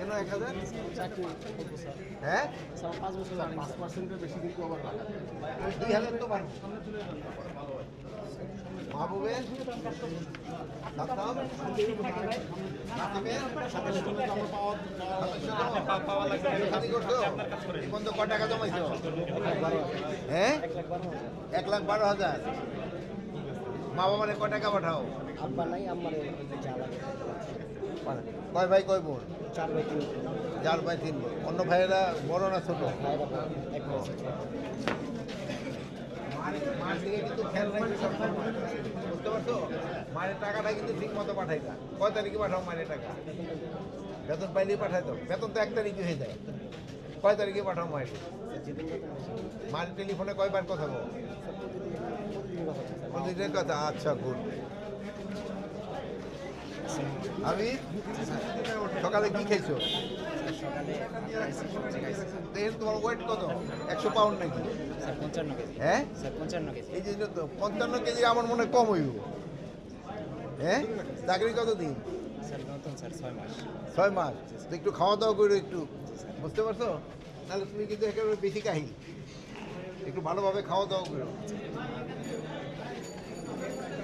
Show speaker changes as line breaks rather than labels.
কেন 1000?
চাকরি করবো স্যার।
হ্যাঁ,
স্যার 5 বছর রানিং 5%-এর বেশি কিন্তু আবার না।
2000 তো পারবো। মাহবুবের নাতাম নাতিমের খালি করছো এই পর্যন্ত কয় টাকা জমাইছো? হ্যাঁ, 1,12,000। মা বাবারে কয় টাকা পাঠাও?
আব্বা নাই, আম্মার যা লাগে।
কয় ভাই কয় বোন?
4 ভাই 3
4 ভাই 3 বোন। অন্য ভাইয়েরা বড় না ছোট?
ভাইরা 1 বছর ছোট।
মার দিকে কিন্তু খেয়াল রাখবে সবসময়, বুঝতে পারছো? মায়ের টাকাটা কিন্তু ঠিক মতো পাঠাই না। কয় তারিখে পাঠাও মায়ের টাকা? বেতন পাইলেই পাঠাই দাও। বেতন তো 1 তারিখে হয়ে যায়। কয় তারিখে পাঠাও মায়ের?
যেদিন বেতন বেশি।
মায়ের টেলিফোনে কয়বার কথা বল? প্রতিদিনের কথা। আচ্ছা, গুড। আমি সকালে কি খেয়েছো?
সকালে সবজি খাইছি।
দেখেন তোমার ওয়েট কত? 100 পাউন্ড নাকি?
Sir 55 KG.
হ্যাঁ,
স্যার 55 কেজি।
এই যে তো 55 কেজি আমার মনে হয় কম হইব। হ্যাঁ, চাকরি কতদিন?
স্যার নতুন স্যার 6 মাস।
6 মাস। তো একটু খাওয়া দাওয়া করে একটু, বুঝতে পারছো? তাহলে তুমি কিন্তু একেবারে বেশি কাহিল। একটু ভালোভাবে খাওয়া দাওয়া করো।